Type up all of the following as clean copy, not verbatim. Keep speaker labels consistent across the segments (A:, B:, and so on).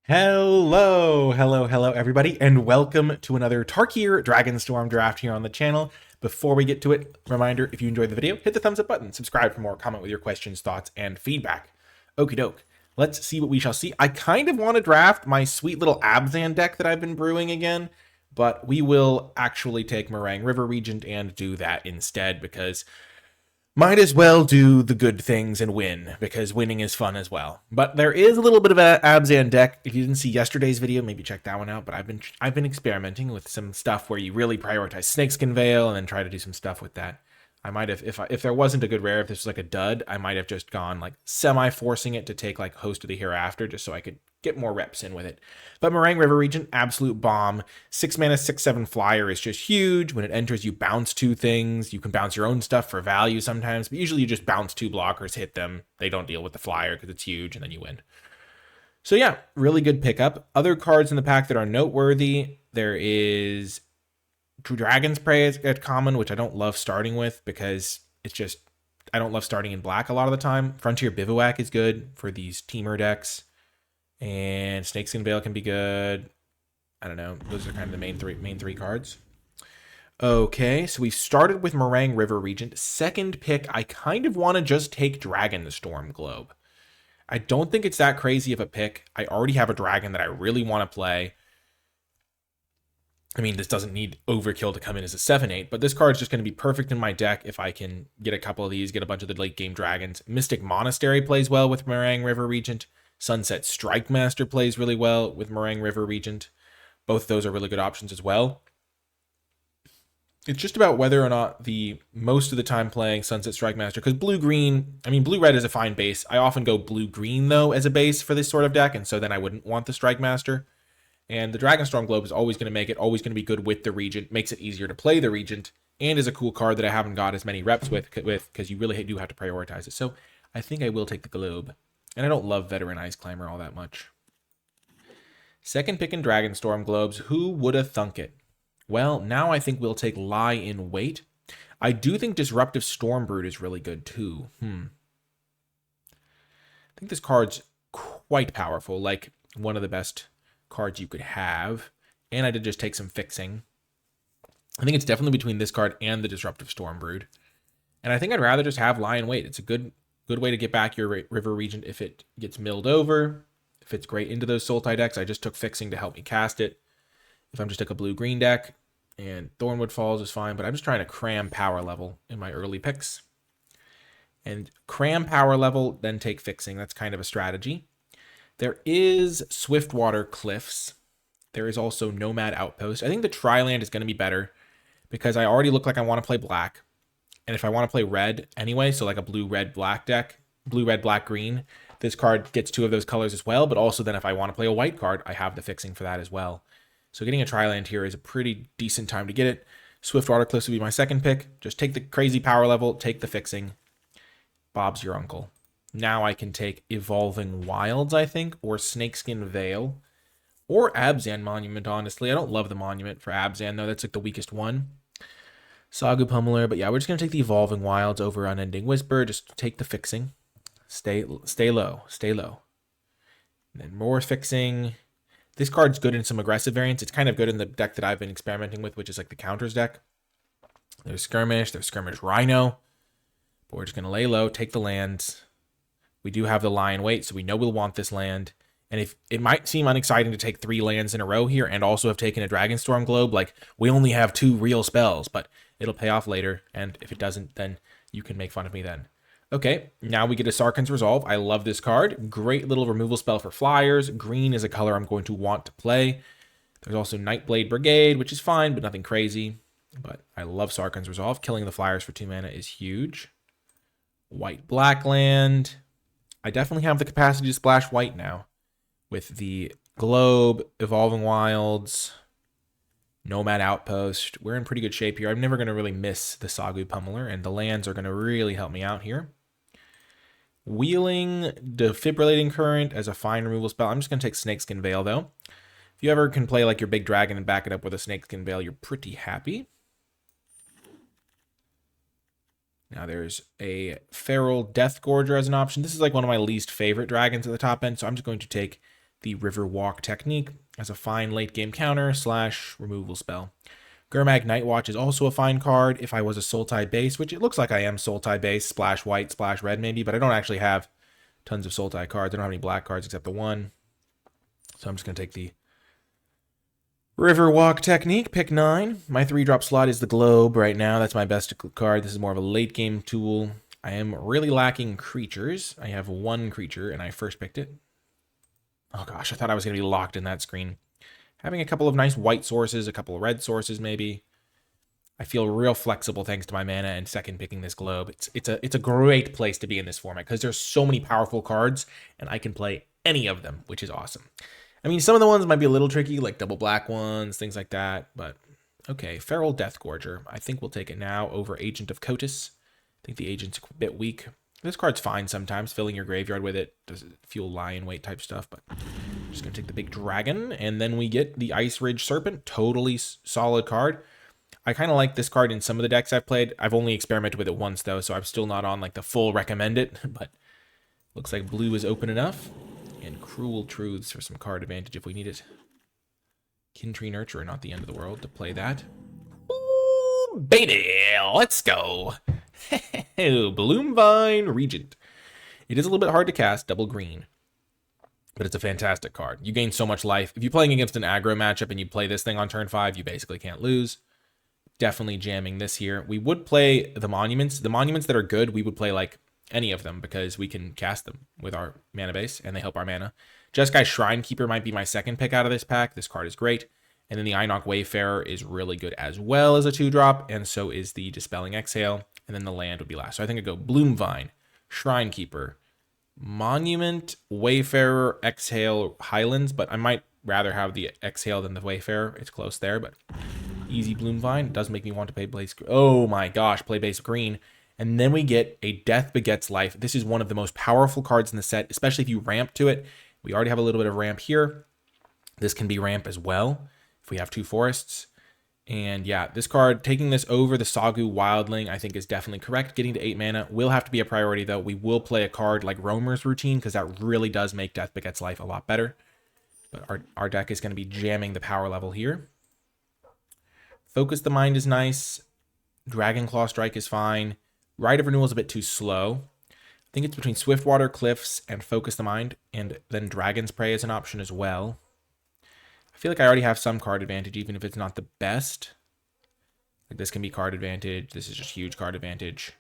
A: Hello, everybody, and welcome to another Tarkir Dragonstorm draft here on the channel. Before we get to it, reminder, if you enjoyed the video, hit the thumbs up button, subscribe for more, comment with your questions, thoughts, and feedback. Okie doke. Let's see what we shall see. I kind of want to draft my sweet little Abzan deck that I've been brewing again, but we will actually take Meringue River Regent and do that instead because might as well do the good things and win, because winning is fun as well. But there is a little bit of an Abzan deck. If you didn't see yesterday's video, maybe check that one out. But I've been experimenting with some stuff where you really prioritize Snakeskin Veil and then try to do some stuff with that. I might have, if there wasn't a good rare, if this was like a dud, I might have just gone like semi-forcing it to take like Host of the Hereafter, just so I could get more reps in with it. But Meringue River Regent, absolute bomb. 6 mana, 6/7 flyer is just huge. When it enters, you bounce 2 things. You can bounce your own stuff for value sometimes, but usually you just bounce 2 blockers, hit them. They don't deal with the flyer because it's huge, and then you win. So yeah, really good pickup. Other cards in the pack that are noteworthy, there is True Dragon's Prey at common, which I don't love starting with because it's just, I don't love starting in black a lot of the time. Frontier Bivouac is good for these teamer decks. And Snakeskin Veil can be good. I don't know. Those are kind of the main three cards. Okay, so we started with Meringue River Regent. Second pick, I kind of want to just take Dragonstorm Globe. I don't think it's that crazy of a pick. I already have a dragon that I really want to play. I mean, this doesn't need overkill to come in as a 7/8, but this card is just going to be perfect in my deck if I can get a couple of these, get a bunch of the late game dragons. Mystic Monastery plays well with Meringue River Regent. Sunset Strike Master plays really well with Meringue River Regent. Both of those are really good options as well. It's just about whether or not most of the time playing Sunset Strike Master, because blue-green, I mean, blue-red is a fine base. I often go blue-green, though, as a base for this sort of deck, and so then I wouldn't want the Strike Master. And the Dragonstorm Globe is always going to make it, always going to be good with the Regent, makes it easier to play the Regent, and is a cool card that I haven't got as many reps with because you really do have to prioritize it. So I think I will take the Globe. And I don't love Veteran Ice Climber all that much. Second pick in Dragonstorm Globes. Who woulda thunk it? Well, now I think we'll take Lie in Wait. I do think Disruptive Stormbrood is really good too. I think this card's quite powerful, like one of the best cards you could have. And I did just take some fixing. I think it's definitely between this card and the Disruptive Stormbrood. And I think I'd rather just have Lie in Wait. It's a good way to get back your River Regent if it gets milled over. If it's great into those Sultai decks, I just took fixing to help me cast it. If I'm just like a blue-green deck, and Thornwood Falls is fine, but I'm just trying to cram power level in my early picks. And cram power level, then take fixing. That's kind of a strategy. There is Swiftwater Cliffs. There is also Nomad Outpost. I think the Tri-Land is going to be better because I already look like I want to play black. And if I want to play red anyway, so like a blue-red-black deck, blue-red-black-green, this card gets 2 of those colors as well. But also then if I want to play a white card, I have the fixing for that as well. So getting a Tri-Land here is a pretty decent time to get it. Swiftwater Cliffs would be my second pick. Just take the crazy power level, take the fixing. Bob's your uncle. Now I can take Evolving Wilds, I think, or Snakeskin Veil, or Abzan Monument, honestly. I don't love the Monument for Abzan, though. That's like the weakest one. Sagu Pummeler, but yeah, we're just going to take the Evolving Wilds over Unending Whisper. Just take the fixing. Stay low. And then more fixing. This card's good in some aggressive variants. It's kind of good in the deck that I've been experimenting with, which is like the counters deck. There's Skirmish Rhino. But we're just going to lay low, take the lands. We do have the Lie in Wait, so we know we'll want this land. And if it might seem unexciting to take 3 lands in a row here and also have taken a Dragonstorm Globe, like we only have 2 real spells, but it'll pay off later. And if it doesn't, then you can make fun of me then. Okay, now we get a Sarkhan's Resolve. I love this card. Great little removal spell for flyers. Green is a color I'm going to want to play. There's also Nightblade Brigade, which is fine, but nothing crazy. But I love Sarkhan's Resolve. Killing the flyers for 2 mana is huge. White-black land. I definitely have the capacity to splash white now. With the Globe, Evolving Wilds, Nomad Outpost. We're in pretty good shape here. I'm never going to really miss the Sagu Pummeler, and the lands are going to really help me out here. Wheeling Defibrillating Current as a fine removal spell. I'm just going to take Snakeskin Veil, though. If you ever can play like your big dragon and back it up with a Snakeskin Veil, you're pretty happy. Now there's a Feral Death Gorger as an option. This is like one of my least favorite dragons at the top end, so I'm just going to take the River Walk technique as a fine late game counter / removal spell. Gurmag Nightwatch is also a fine card if I was a Sultai base, which it looks like I am Sultai base, splash white, splash red maybe, but I don't actually have tons of Sultai cards. I don't have any black cards except the one. So I'm just going to take the River Walk technique, pick 9. My 3-drop slot is the Globe right now. That's my best card. This is more of a late game tool. I am really lacking creatures. I have 1 creature, and I first picked it. Oh gosh, I thought I was going to be locked in that screen. Having a couple of nice white sources, a couple of red sources maybe. I feel real flexible thanks to my mana and second picking this Globe. It's a great place to be in this format because there's so many powerful cards, and I can play any of them, which is awesome. I mean, some of the ones might be a little tricky, like double black ones, things like that, but okay. Feral Deathgorger. I think we'll take it now over Agent of Kotis. I think the Agent's a bit weak. This card's fine sometimes, filling your graveyard with it. Does it fuel lion weight type stuff, but I'm just going to take the big dragon, and then we get the Ice Ridge Serpent. Totally solid card. I kind of like this card in some of the decks I've played. I've only experimented with it once, though, so I'm still not on like the full recommend it, but looks like blue is open enough. And Cruel Truths for some card advantage if we need it. Kintree Nurturer, not the end of the world to play that. Ooh, baby, let's go. Bloomvine Regent. It is a little bit hard to cast, double green. But it's a fantastic card. You gain so much life. If you're playing against an aggro matchup and you play this thing on turn 5, you basically can't lose. Definitely jamming this here. We would play the monuments. The monuments that are good, we would play like any of them because we can cast them with our mana base and they help our mana. Jeskai Shrinekeeper might be my second pick out of this pack. This card is great. And then the Einok Wayfarer is really good as well as a 2-drop, and so is the Dispelling Exhale. And then the land would be last. So I think I'd go Bloomvine, Shrinekeeper, Monument, Wayfarer, Exhale, Highlands, but I might rather have the Exhale than the Wayfarer. It's close there, but easy Bloomvine. It does make me want to play Blaze. Oh my gosh, play base green. And then we get a Death Begets Life. This is one of the most powerful cards in the set, especially if you ramp to it. We already have a little bit of ramp here. This can be ramp as well if we have 2 forests. And yeah, this card, taking this over the Sagu Wildling, I think is definitely correct. Getting to 8 mana will have to be a priority, though. We will play a card like Roamer's Routine because that really does make Death Begets Life a lot better. But our deck is going to be jamming the power level here. Focus the Mind is nice. Dragonclaw Strike is fine. Rite of Renewal is a bit too slow. I think it's between Swiftwater Cliffs and Focus the Mind, and then Dragon's Prey is an option as well. I feel like I already have some card advantage, even if it's not the best. Like this can be card advantage. This is just huge card advantage.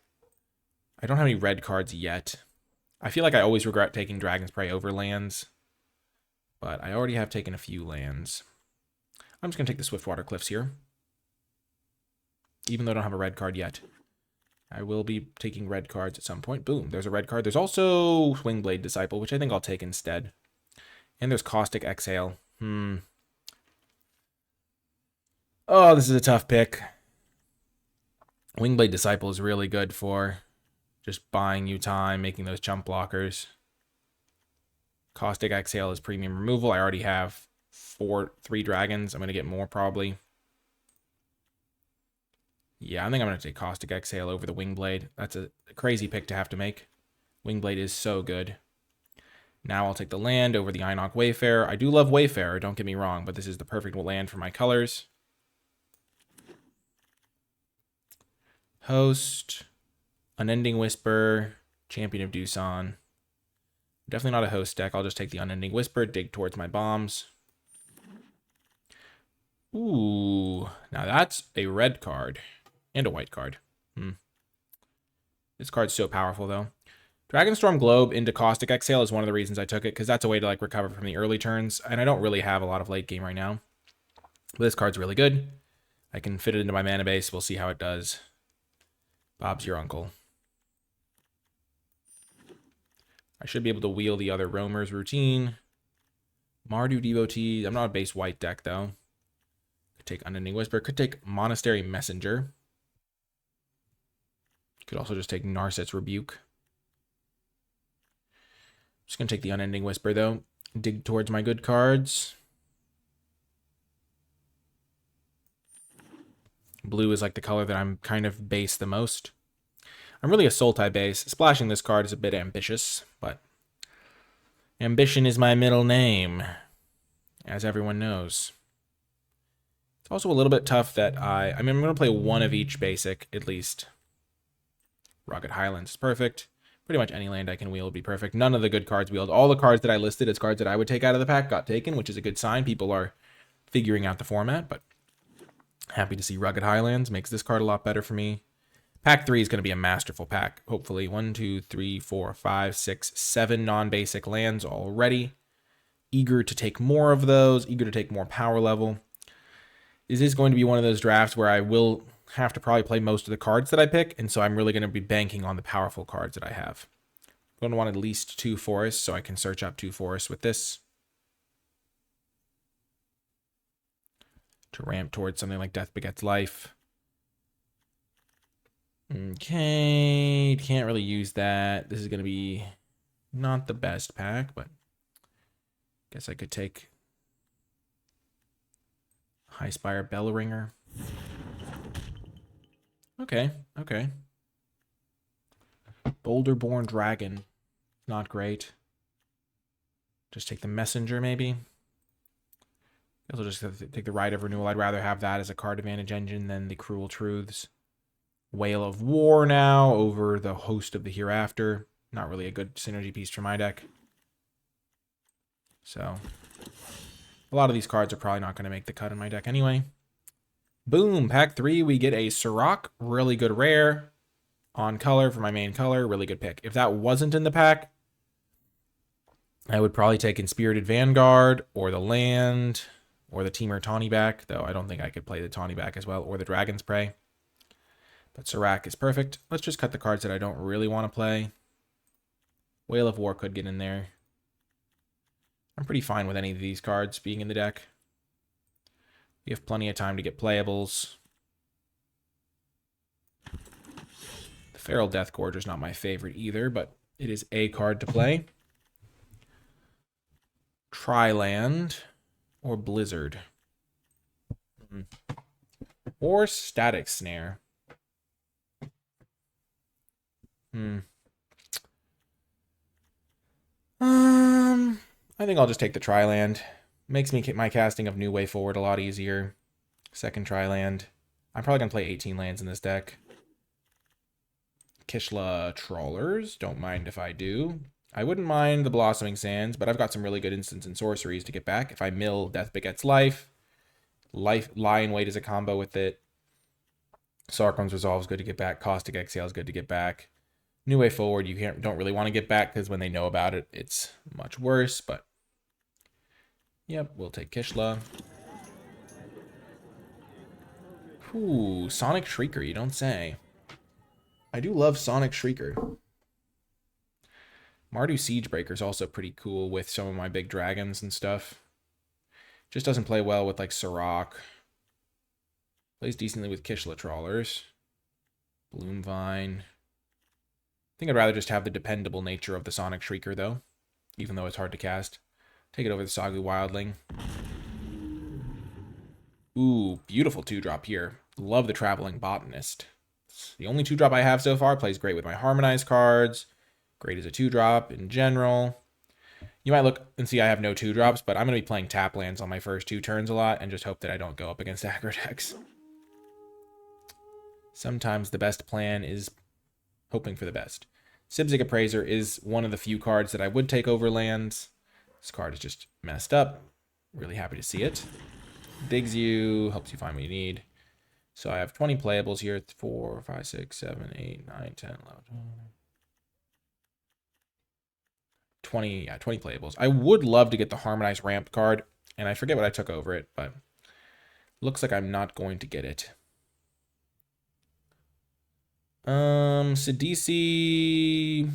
A: I don't have any red cards yet. I feel like I always regret taking Dragon's Prey over lands, but I already have taken a few lands. I'm just going to take the Swiftwater Cliffs here, even though I don't have a red card yet. I will be taking red cards at some point. Boom, there's a red card. There's also Swingblade Disciple, which I think I'll take instead. And there's Caustic Exhale. Oh, this is a tough pick. Wingblade Disciple is really good for just buying you time, making those chump blockers. Caustic Exhale is premium removal. I already have 3 dragons. I'm going to get more probably. Yeah, I think I'm going to take Caustic Exhale over the Wingblade. That's a crazy pick to have to make. Wingblade is so good. Now I'll take the land over the Einok Wayfarer. I do love Wayfarer, don't get me wrong, but this is the perfect land for my colors. Host, Unending Whisper, Champion of Doosan. Definitely not a host deck. I'll just take the Unending Whisper, dig towards my bombs. Ooh, now that's a red card. And a white card. This card's so powerful, though. Dragonstorm Globe into Caustic Exhale is one of the reasons I took it, because that's a way to like recover from the early turns, and I don't really have a lot of late game right now. But this card's really good. I can fit it into my mana base. We'll see how it does. Bob's your uncle. I should be able to wheel the other Roamer's Routine. Mardu Devotee. I'm not a base white deck, though. Could take Unending Whisper. Could take Monastery Messenger. Could also just take Narset's Rebuke. Just going to take the Unending Whisper, though. Dig towards my good cards. Blue is like the color that I'm kind of base the most. I'm really a Sultai base. Splashing this card is a bit ambitious, but Ambition is my middle name, as everyone knows. It's also a little bit tough that I'm going to play one of each basic, at least. Rugged Highlands is perfect. Pretty much any land I can wield would be perfect. None of the good cards wheeled. All the cards that I listed as cards that I would take out of the pack got taken, which is a good sign. People are figuring out the format, but happy to see Rugged Highlands. Makes this card a lot better for me. Pack 3 is going to be a masterful pack. Hopefully 1, 2, 3, 4, 5, 6, 7 non-basic lands already. Eager to take more of those. Eager to take more power level. This is going to be one of those drafts where I will have to probably play most of the cards that I pick, and so I'm really going to be banking on the powerful cards that I have. I'm going to want at least 2 forests, so I can search up 2 forests with this. To ramp towards something like Death Begets Life. Okay, can't really use that. This is going to be not the best pack, but guess I could take Highspire Bellringer. Okay. Boulderborn Dragon. Not great. Just take the Messenger, maybe. I'll just take the Rite of Renewal. I'd rather have that as a card advantage engine than the Cruel Truths. Whale of War now over the Host of the Hereafter. Not really a good synergy piece for my deck. So, a lot of these cards are probably not going to make the cut in my deck anyway. Boom, pack 3, we get a Sirach, really good rare. On color for my main color, really good pick. If that wasn't in the pack, I would probably take Inspirited Vanguard, or the land, or the Temur Tawny back, though I don't think I could play the Tawny back as well, or the Dragon's Prey. But Sirach is perfect. Let's just cut the cards that I don't really want to play. Whale of War could get in there. I'm pretty fine with any of these cards being in the deck. We have plenty of time to get playables. The Feral Deathgorger is not my favorite either, but it is a card to play. Tri-land or Blizzard. Or Static Snare. I think I'll just take the Tri-land. Makes me my casting of New Way Forward a lot easier. Second Tri-land. I'm probably going to play 18 lands in this deck. Kishla Trawlers. Don't mind if I do. I wouldn't mind the Blossoming Sands, but I've got some really good instants and sorceries to get back. If I mill Death Begets Life. Lie in Wait is a combo with it. Sarkhan's Resolve is good to get back. Caustic Exhale is good to get back. New Way Forward, you don't really want to get back because when they know about it, it's much worse. But yep, we'll take Kishla. Ooh, Sonic Shrieker, you don't say. I do love Sonic Shrieker. Mardu Siegebreaker is also pretty cool with some of my big dragons and stuff. Just doesn't play well with like Sirach. Plays decently with Kishla Trawlers. Bloomvine. I think I'd rather just have the dependable nature of the Sonic Shrieker, though, even though it's hard to cast. Take it over the Sagu Wildling. Ooh, beautiful 2-drop here. Love the Traveling Botanist. It's the only 2-drop I have so far. Plays great with my Harmonized cards. Great as a 2-drop in general. You might look and see I have no 2-drops, but I'm going to be playing tap lands on my first 2 turns a lot and just hope that I don't go up against aggro decks. Sometimes the best plan is hoping for the best. Sibzig Appraiser is one of the few cards that I would take over lands. This card is just messed up. Really happy to see it. Digs you, helps you find what you need. So I have 20 playables here. 4, 5, 6, 7, 8, 9, 10, 11, 20 playables. I would love to get the Harmonized Ramp card, and I forget what I took over it, but looks like I'm not going to get it. Sidisi.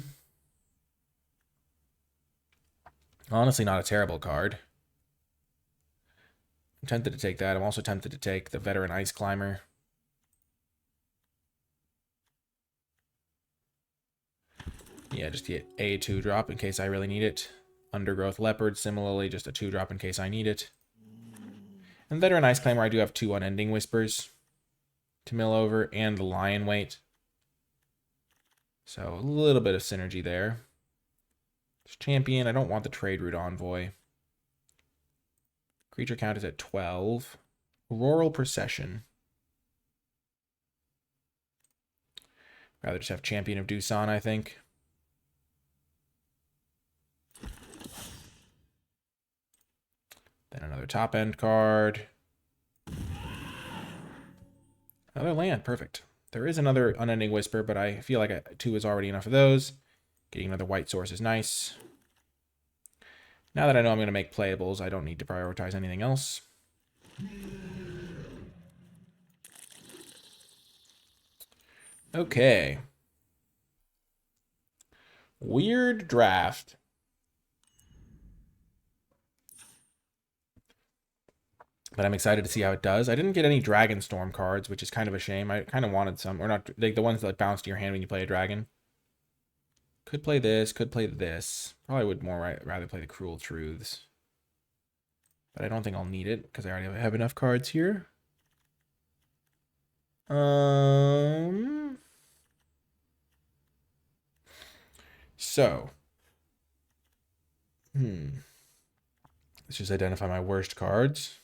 A: Honestly, not a terrible card. I'm tempted to take that. I'm also tempted to take the Veteran Ice Climber. Yeah, just get a 2-drop in case I really need it. Undergrowth Leopard, similarly, just a 2-drop in case I need it. And Veteran Ice Climber, I do have 2 Unending Whispers to mill over, and the Lion Weight. So a little bit of synergy there. Champion. I don't want the trade route envoy. Creature count is at 12. Auroral Procession. Rather just have Champion of Doosan, I think. Then another top end card. Another land, perfect. There is another Unending Whisper, but I feel like 2 is already enough of those. Getting another white source is nice. Now that I know I'm going to make playables, I don't need to prioritize anything else. Okay. Weird draft. But I'm excited to see how it does. I didn't get any Dragonstorm cards, which is kind of a shame. I kind of wanted some. Or not, like the ones that bounce to your hand when you play a dragon. Could play this, could play this. Probably would more rather play the Cruel Truths. But I don't think I'll need it, because I already have enough cards here. So. Let's just identify my worst cards.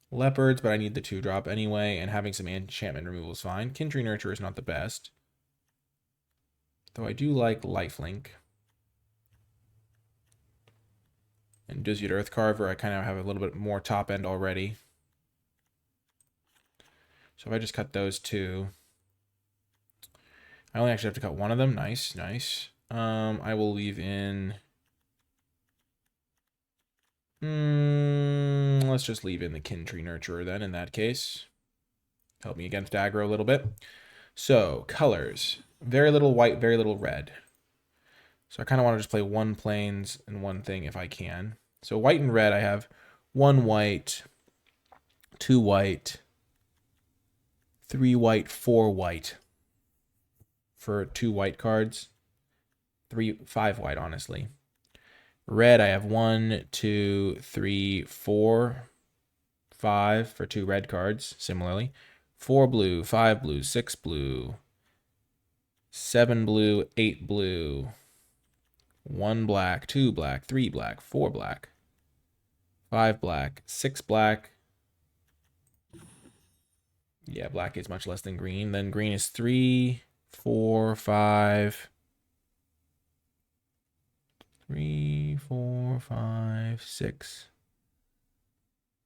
A: Leopards, but I need the 2-drop anyway, and having some enchantment removal is fine. Kindred Nurture is not the best. Though I do like Lifelink. And Dizzy Earth Carver, I kind of have a little bit more top end already. So if I just cut those 2. I only actually have to cut one of them. Nice, nice. I will leave in... let's just leave in the Kindred Nurturer then, in that case. Help me against aggro a little bit. So, colors. Very little white, very little red. So I kind of want to just play 1 plains and 1 thing if I can. So white and red, I have 1 white, 2 white, 3 white, 4 white for 2 white cards. 5 white, honestly. Red, I have 1, 2, 3, 4, 5 for 2 red cards, similarly. 4 blue, 5 blue, 6 blue, 7 blue, 8 blue, 1 black, 2 black, 3 black, 4 black, 5 black, 6 black. Yeah, black is much less than green. Then green is 3, 4, 5. 3, 4, 5, 6.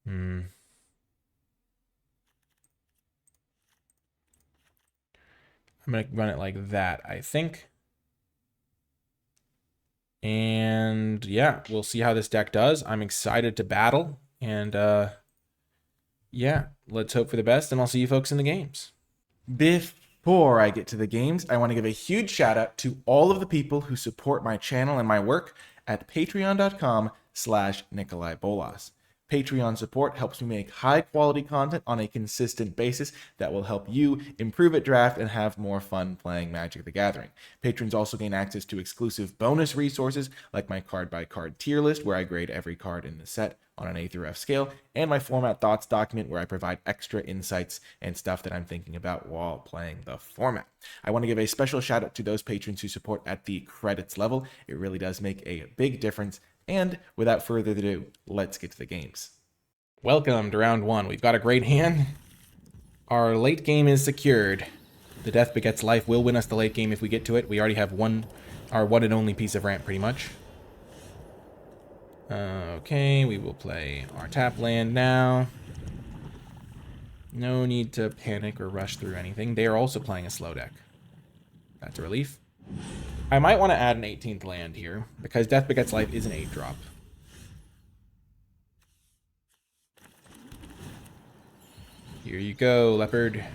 A: I'm going to run it like that, I think. And yeah, we'll see how this deck does. I'm excited to battle. And yeah, let's hope for the best. And I'll see you folks in the games. Before I get to the games, I want to give a huge shout out to all of the people who support my channel and my work at patreon.com/NicolaiBolas. Patreon support helps me make high-quality content on a consistent basis that will help you improve at draft and have more fun playing Magic the Gathering. Patrons also gain access to exclusive bonus resources like my card-by-card tier list, where I grade every card in the set on an A through F scale, and my Format Thoughts document, where I provide extra insights and stuff that I'm thinking about while playing the format. I want to give a special shout out to those patrons who support at the credits level. It really does make a big difference. And without further ado, let's get to the games. Welcome to round 1. We've got a great hand. Our late game is secured. The Death Begets Life will win us the late game if we get to it. We already have our one and only piece of ramp, pretty much. Okay, we will play our tap land now. No need to panic or rush through anything. They are also playing a slow deck. That's a relief. I might want to add an 18th land here, because Death Begets Life is an 8-drop. Here you go, Leopard.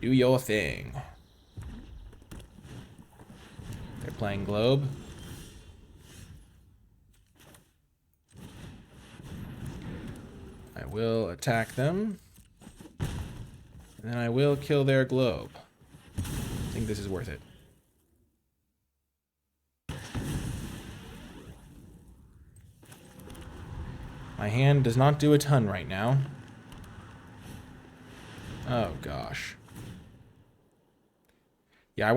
A: Do your thing. They're playing Globe. I will attack them. And then I will kill their Globe. I think this is worth it. My hand does not do a ton right now. Oh, gosh. Yeah,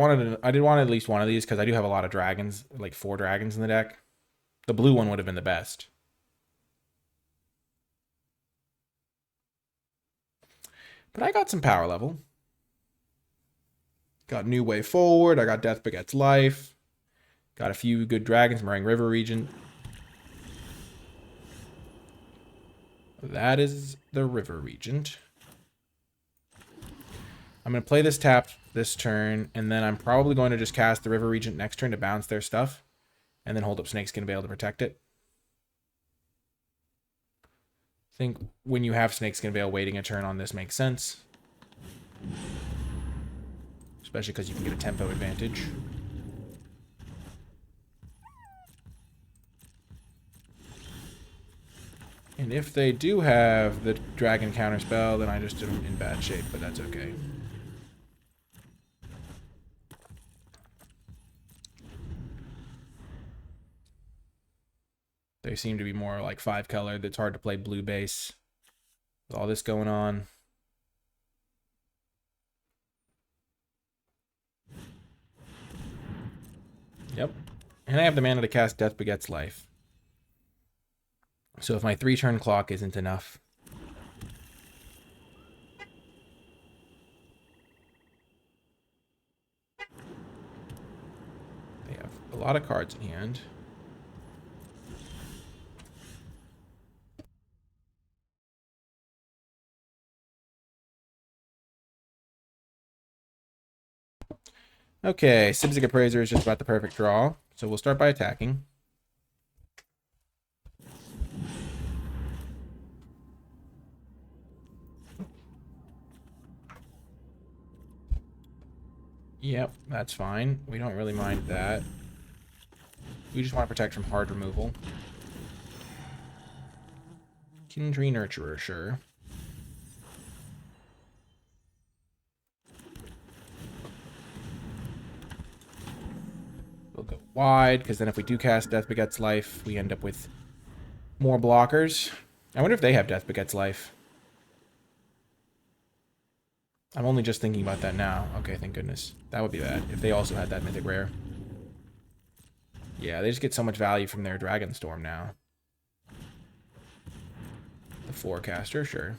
A: I did want at least one of these because I do have a lot of dragons, like 4 dragons in the deck. The blue one would have been the best. But I got some power level. Got New Way Forward. I got Death Begets Life. Got a few good dragons. Meringue River Regent. That is the River Regent. I'm going to play this tap this turn, and then I'm probably going to just cast the River Regent next turn to bounce their stuff, and then hold up Snakeskin Veil to protect it. I think when you have Snakeskin Veil, waiting a turn on this makes sense. Especially because you can get a tempo advantage. And if they do have the dragon counterspell, then I just am in bad shape, but that's okay. They seem to be more like 5 colored. It's hard to play blue base with all this going on. Yep. And I have the mana to cast Death Begets Life. So if my 3-turn clock isn't enough, they have a lot of cards in hand. Okay, Sibzik Appraiser is just about the perfect draw, so we'll start by attacking. Yep, that's fine. We don't really mind that. We just want to protect from hard removal. Kindry Nurturer, sure. We'll go wide, because then if we do cast Death Begets Life, we end up with more blockers. I wonder if they have Death Begets Life. I'm only just thinking about that now. Okay, thank goodness. That would be bad if they also had that mythic rare. Yeah, they just get so much value from their Dragonstorm now. The Forecaster, sure.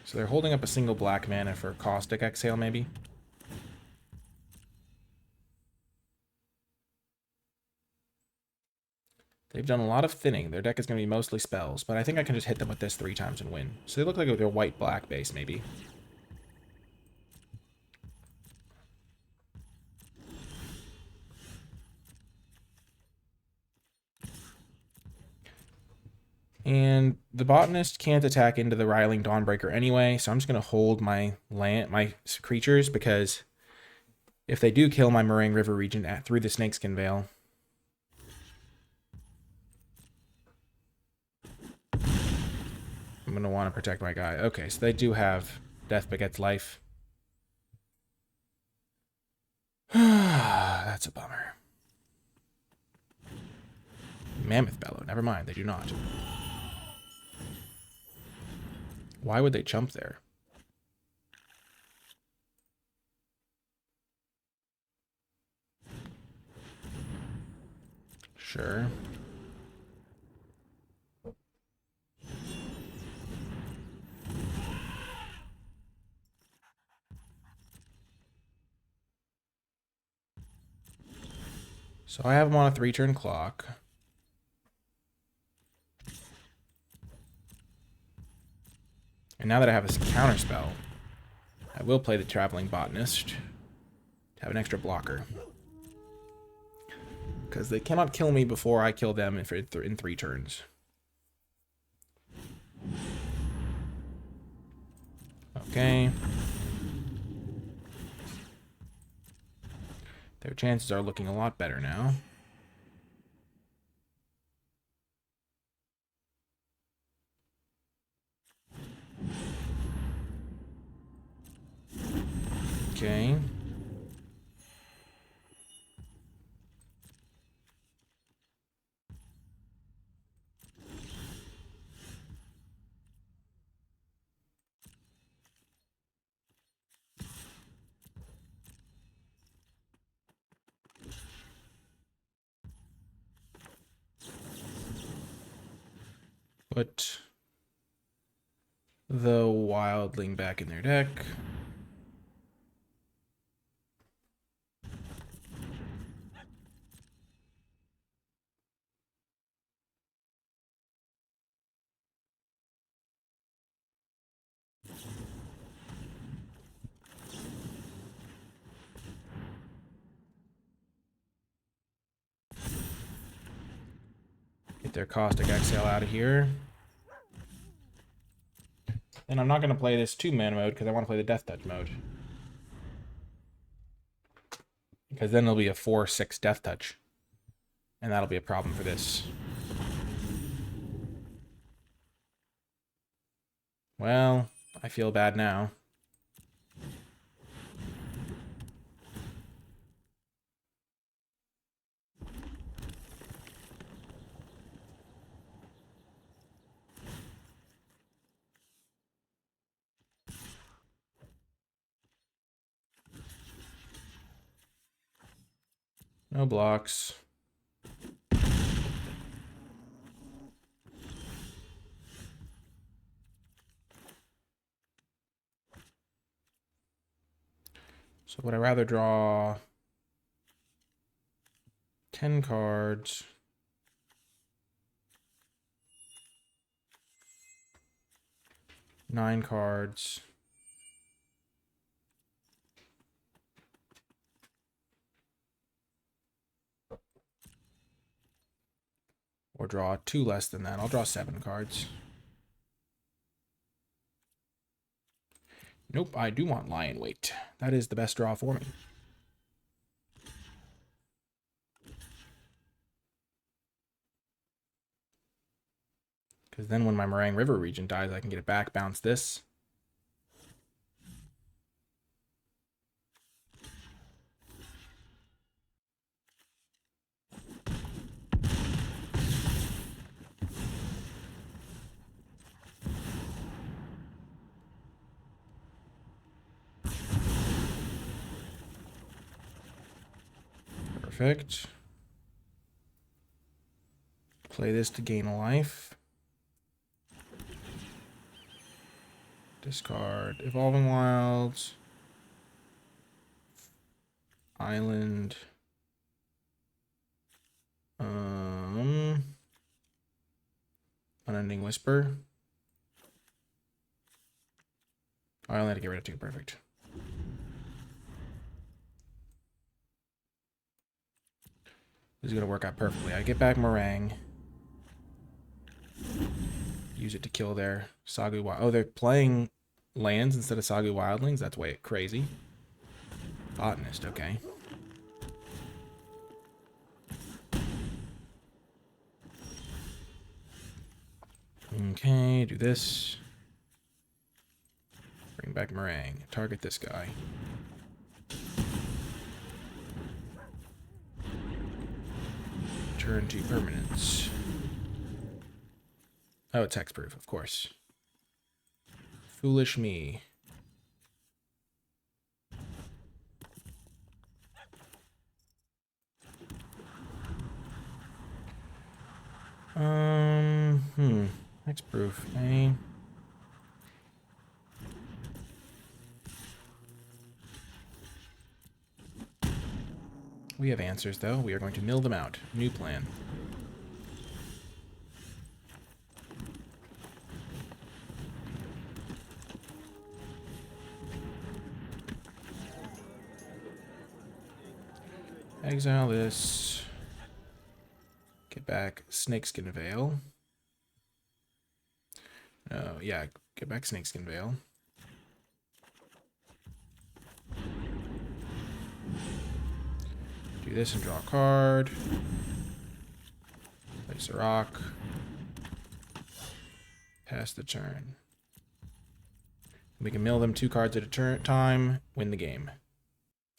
A: So they're holding up a single black mana for Caustic Exhale, maybe? They've done a lot of thinning. Their deck is going to be mostly spells, but I think I can just hit them with this 3 times and win. So they look like they're white-black base, maybe. And the Botanist can't attack into the Riling Dawnbreaker anyway, so I'm just going to hold my creatures, because if they do kill my Meringue River Regent through the Snakeskin Veil, I'm going to want to protect my guy. Okay, so they do have Death Begets Life. That's a bummer. Mammoth Bellow. Never mind, they do not. Why would they chump there? Sure. So I have them on a 3-turn clock. And now that I have this counterspell, I will play the Traveling Botanist to have an extra blocker. Because they cannot kill me before I kill them in 3 turns. Okay. Their chances are looking a lot better now. Okay. Put the Wildling back in their deck. Get their Caustic Exhale out of here. And I'm not going to play this 2-mana mode because I want to play the Death Touch mode. Because then it'll be a 4/6 Death Touch. And that'll be a problem for this. Well, I feel bad now. No blocks. So would I rather draw 10 cards? Nine cards. Or draw 2 less than that. I'll draw 7 cards. Nope, I do want Lion Weight. That is the best draw for me. Because then when my Meringue River Regent dies, I can get it back, bounce this. Perfect. Play this to gain a life. Discard Evolving Wilds. Island. Unending Whisper. I only had to get rid of 2. Perfect. This is going to work out perfectly. I get back Meringue. Use it to kill their Sagu Wild. Oh, they're playing lands instead of Sagu Wildlings? That's way crazy. Botanist, okay. Okay, do this. Bring back Meringue. Target this guy. Turn to permanents. Oh, it's hexproof, of course. Foolish me. Hexproof, eh? We have answers, though. We are going to mill them out. New plan. Exile this. Get back Snakeskin Veil. Oh, yeah. Get back Snakeskin Veil. Do this and draw a card. Place a rock. Pass the turn. We can mill them 2 cards at a time, win the game.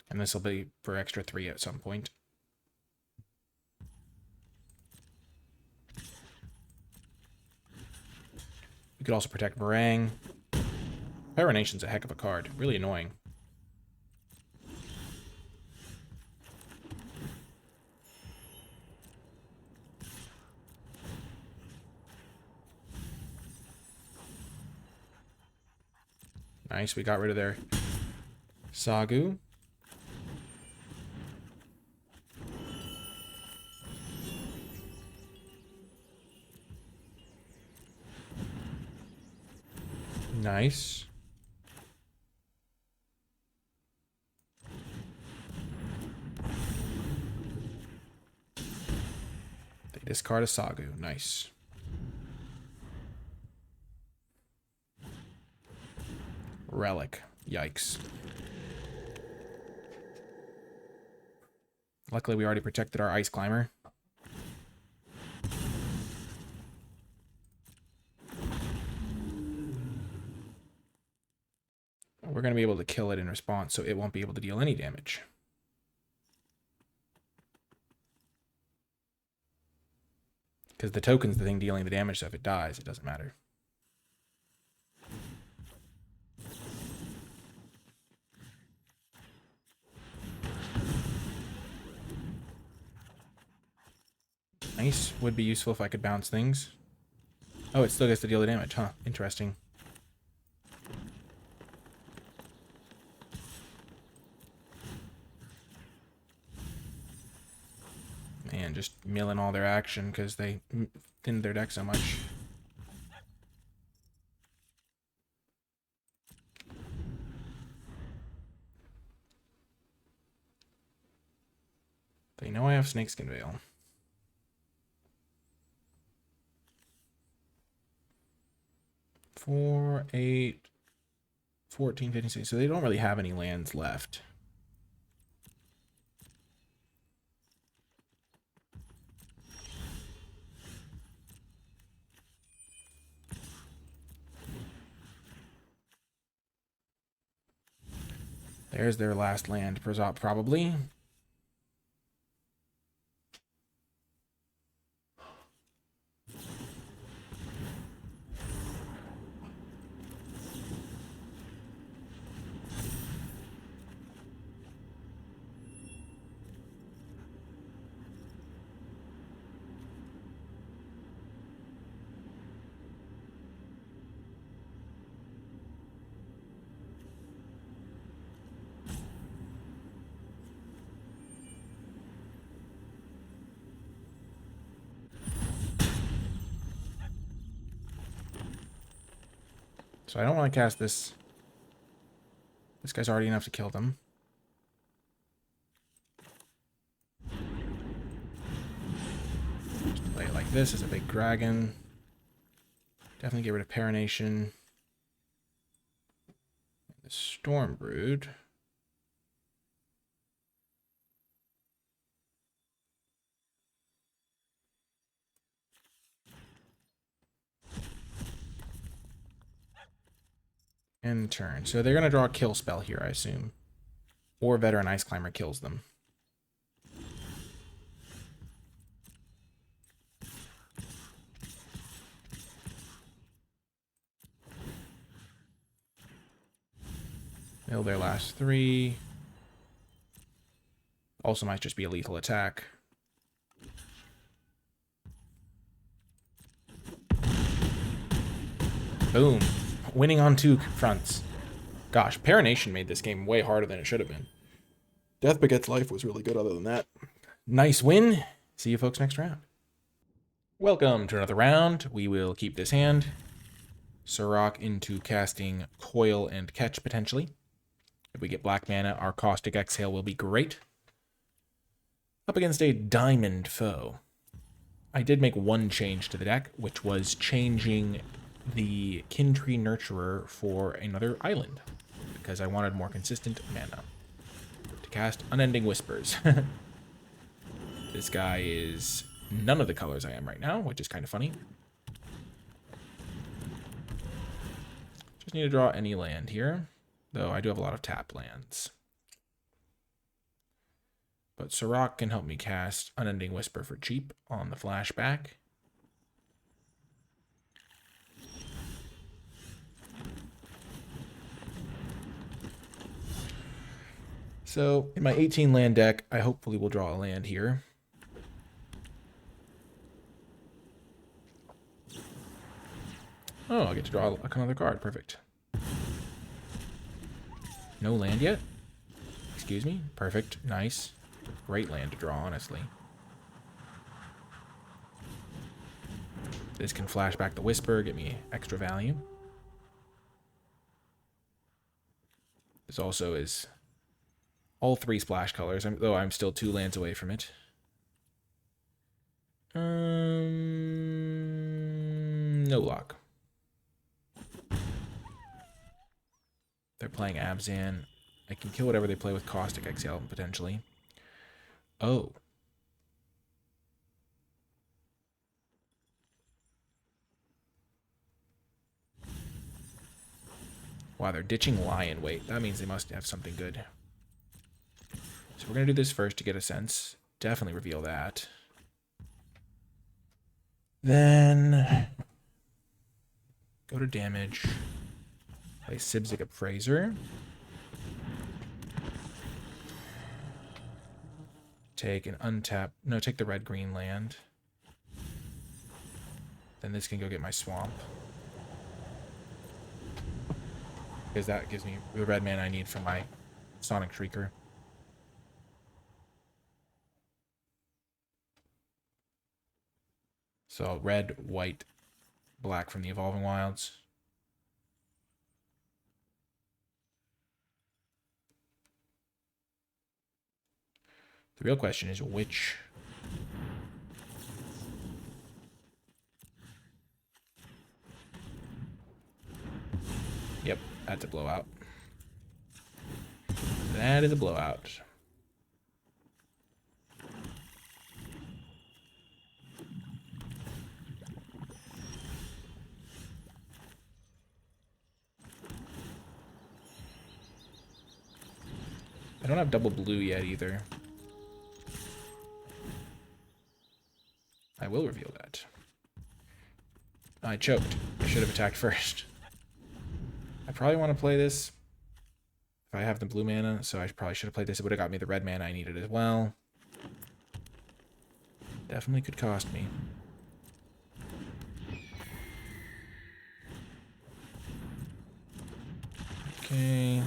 A: And this will be for extra 3 at some point. We could also protect Meringue. Peronation's a heck of a card. Really annoying. Nice, we got rid of their Sagu. Nice. They discard a Sagu. Nice. Relic. Yikes. Luckily, we already protected our Ice Climber. We're going to be able to kill it in response, so it won't be able to deal any damage. Because the token's the thing dealing the damage, so if it dies, it doesn't matter. Nice. Would be useful if I could bounce things. Oh, it still gets to deal the damage, huh? Interesting. Man, just milling all their action because they thinned their deck so much. They know I have Snakeskin Veil. 4, 8, 14, 15, 16. So they don't really have any lands left. There's their last land, probably. So I don't want to cast this. This guy's already enough to kill them. Just play it like this as a big dragon. Definitely get rid of Parination. The Storm Brood. End turn. So they're going to draw a kill spell here, I assume. Or Veteran Ice Climber kills them. Mill their last 3. Also might just be a lethal attack. Boom. Winning on 2 fronts. Gosh, Parination made this game way harder than it should have been. Death Begets Life was really good other than that. Nice win. See you folks next round. Welcome to another round. We will keep this hand. Sirach into casting Coil and Catch, potentially. If we get black mana, our Caustic Exhale will be great. Up against a Diamond foe. I did make one change to the deck, which was changing the Kintree Nurturer for another island, because I wanted more consistent mana to cast Unending Whispers. This guy is none of the colors I am right now, which is kind of funny. Just need to draw any land here, though I do have a lot of tap lands. But Sirach can help me cast Unending Whisper for cheap on the flashback. So in my 18 land deck, I hopefully will draw a land here. Oh, I get to draw another card. Perfect. No land yet? Excuse me? Perfect. Nice. Great land to draw, honestly. This can flash back the Whisper, get me extra value. This also is all 3 splash colors, though I'm still 2 lands away from it. No block. They're playing Abzan. I can kill whatever they play with Caustic Exhale, potentially. Oh. Wow, they're ditching Lion Weight. That means they must have something good. So we're going to do this first to get a sense. Definitely reveal that. Then go to damage. Play Sibzik Appraiser. Take an untap. No, take the red-green land. Then this can go get my swamp. Because that gives me the red mana I need for my Sonic Shrieker. So red, white, black from the Evolving Wilds. The real question is which... Yep, that's a blowout. That is a blowout. I don't have double blue yet either. I will reveal that. I choked. I should have attacked first. I probably want to play this if I have the blue mana, so I probably should have played this. It would have got me the red mana I needed as well. Definitely could cost me. Okay.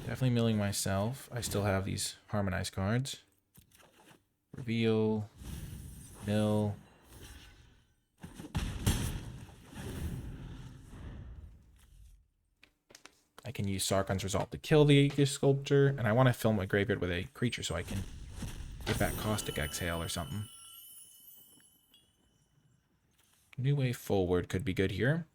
A: Definitely milling myself. I still have these harmonized cards. Reveal. Mill. I can use Sarkhan's Resolve to kill the Aegis Sculptor, and I want to fill my graveyard with a creature so I can get that Caustic Exhale or something. New Way Forward could be good here.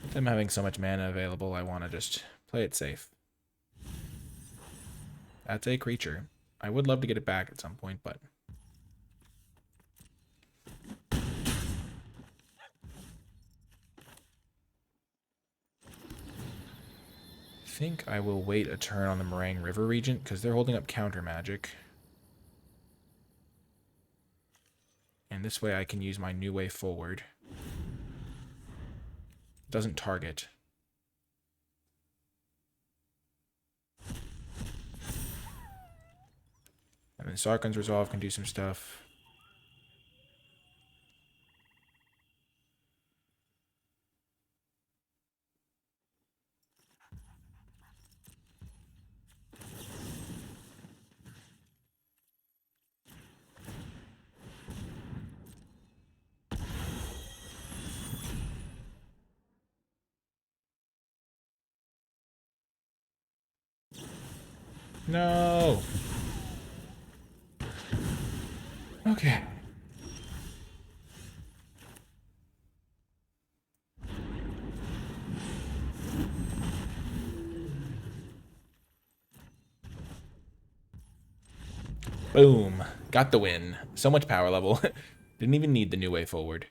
A: With them having so much mana available, I want to just play it safe. That's a creature. I would love to get it back at some point, but... I think I will wait a turn on the Meringue River Regent, because they're holding up counter magic. And this way I can use my New Way Forward. Doesn't target. And then Sarkhan's Resolve can do some stuff. No. Okay. Boom. Got the win. So much power level. Didn't even need the New Way Forward.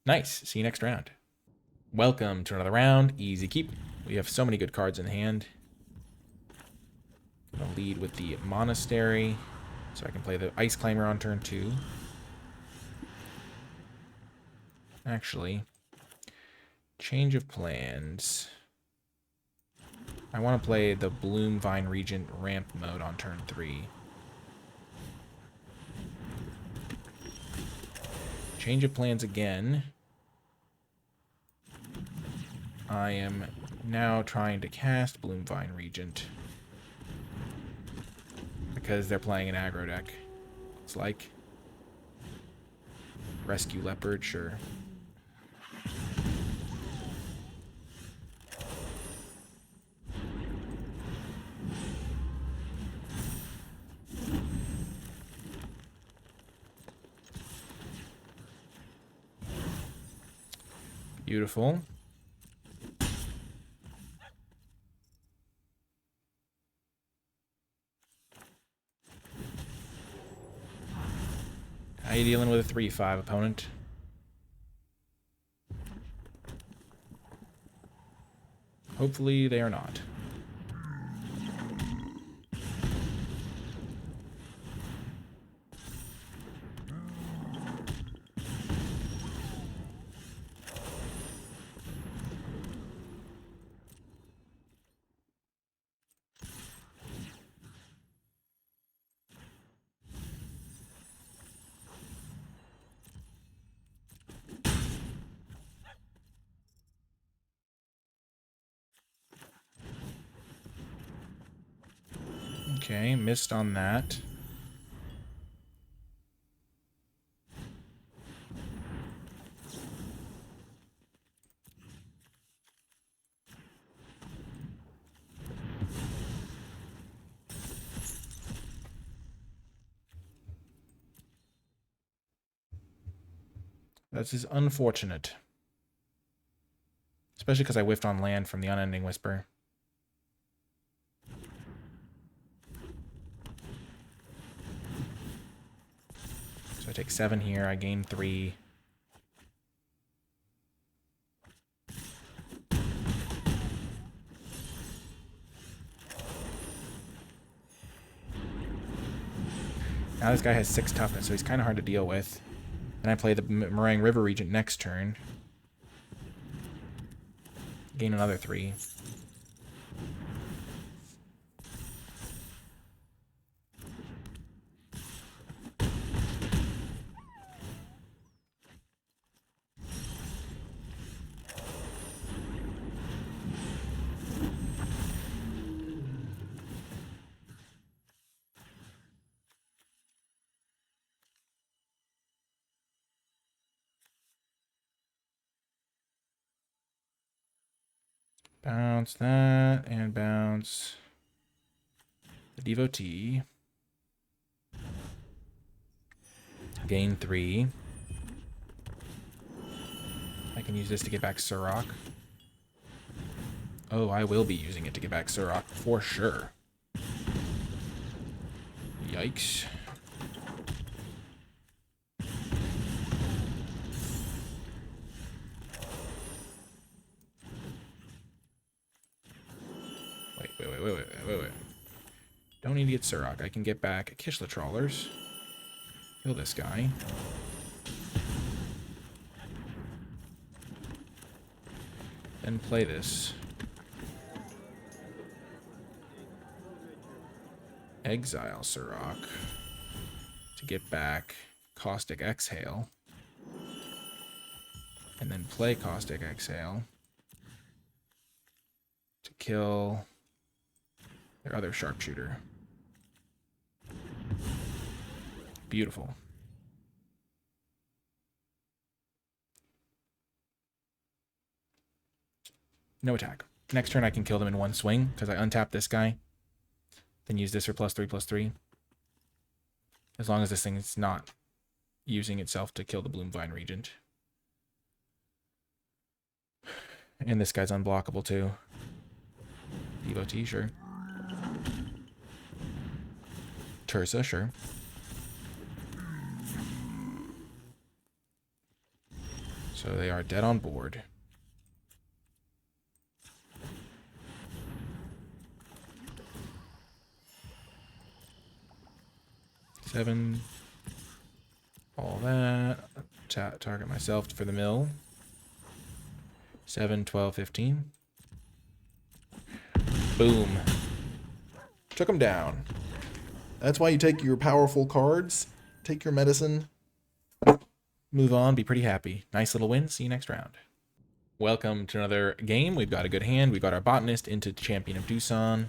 A: Nice. See you next round. Welcome to another round. Easy keep. We have so many good cards in hand. I'll lead with the Monastery, so I can play the Ice Climber on turn 2. Actually, change of plans. I want to play the Bloom Vine Regent ramp mode on turn 3. Change of plans again. I am now trying to cast Bloom Vine Regent because they're playing an aggro deck. It's like Rescue Leopard, sure. Beautiful. How you dealing with a 3-5 opponent? Hopefully they are not. Okay, missed on that. This is unfortunate. Especially because I whiffed on land from the Unending Whisper. So I take 7 here, I gain 3. Now this guy has 6 toughness, so he's kind of hard to deal with. And I play the Meringue River Regent next turn. Gain another 3. Bounce that, and bounce the Devotee. Gain 3. I can use this to get back Surrock. Oh, I will be using it to get back Surrock for sure. Yikes. Wait. Don't need to get Surrock. I can get back Kishla Trawlers. Kill this guy. Then play this. Exile Surrock to get back Caustic Exhale. And then play Caustic Exhale to kill their other sharpshooter. Beautiful. No attack. Next turn I can kill them in one swing because I untap this guy. Then use this for +3/+3. As long as this thing is not using itself to kill the Bloom Vine Regent. And this guy's unblockable too. Devotee, sure. Tursa, sure. So they are dead on board. 7. All that. Target myself for the mill. 7, 12, 15. Boom. Took him down. That's why you take your powerful cards, take your medicine, move on, be pretty happy. Nice little win. See you next round. Welcome to another game. We've got a good hand. We've got our botanist into Champion of Doosan.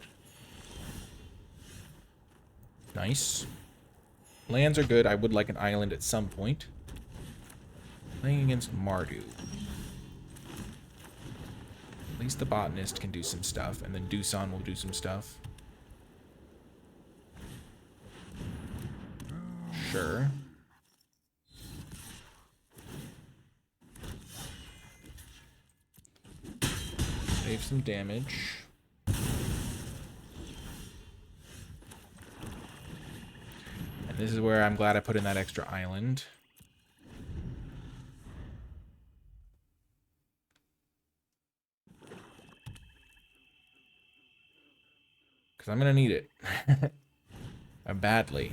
A: Nice. Lands are good. I would like an island at some point. Playing against Mardu. At least the botanist can do some stuff, and then Doosan will do some stuff. Sure. Save some damage. And this is where I'm glad I put in that extra island. Because I'm going to need it. Badly.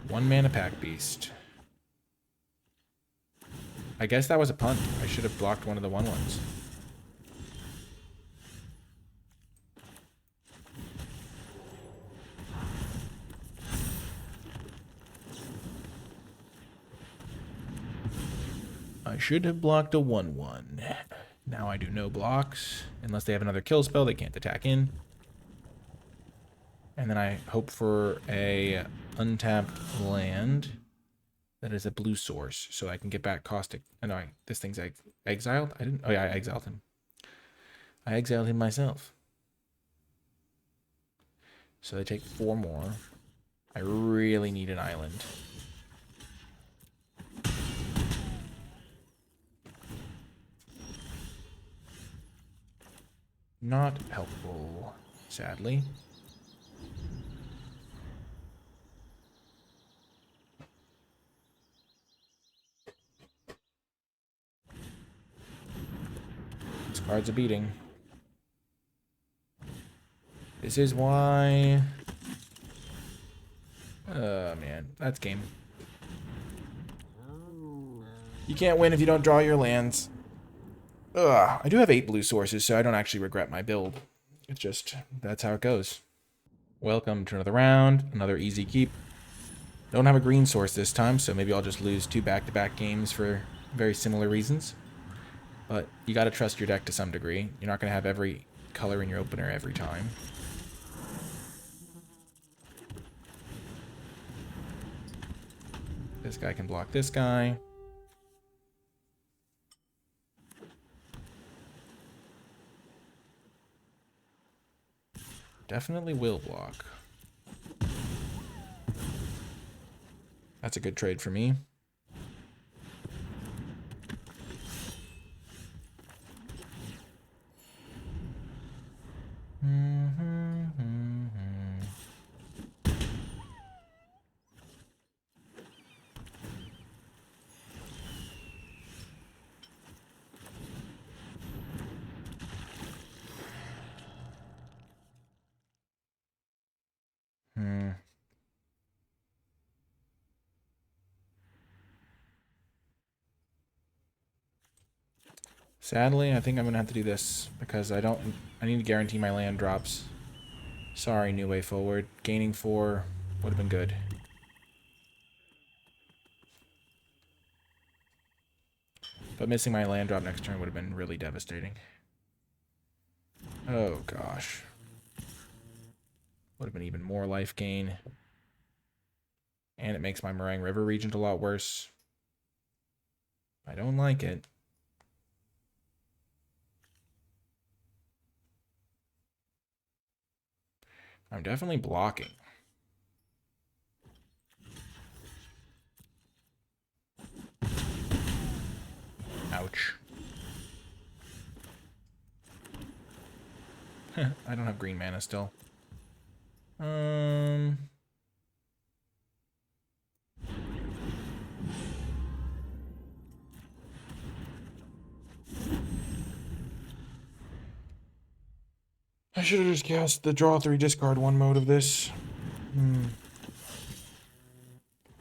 A: One mana pack beast. I guess that was a punt. I should have blocked one of the 1/1s. I should have blocked a 1/1. Now I do no blocks. Unless they have another kill spell, they can't attack in. And then I hope for a untapped land that is a blue source, so I can get back Caustic. Oh, no, this thing's exiled? I didn't. Oh, yeah, I exiled him. I exiled him myself. So they take 4 more. I really need an island. Not helpful, sadly. This card's a beating. This is why... Oh, man. That's game. You can't win if you don't draw your lands. Ugh. I do have 8 blue sources, so I don't actually regret my build. It's just, that's how it goes. Welcome to another round. Another easy keep. Don't have a green source this time, so maybe I'll just lose 2 back-to-back games for very similar reasons. But you gotta trust your deck to some degree. You're not gonna have every color in your opener every time. This guy can block this guy. Definitely will block. That's a good trade for me. Sadly, I think I'm gonna have to do this because I need to guarantee my land drops. Sorry, New Way Forward. Gaining 4 would have been good. But missing my land drop next turn would have been really devastating. Oh gosh. Would have been even more life gain. And it makes my Meringue River Regent a lot worse. I don't like it. I'm definitely blocking. Ouch. I don't have green mana still. I should have just cast the draw 3 discard 1 mode of this.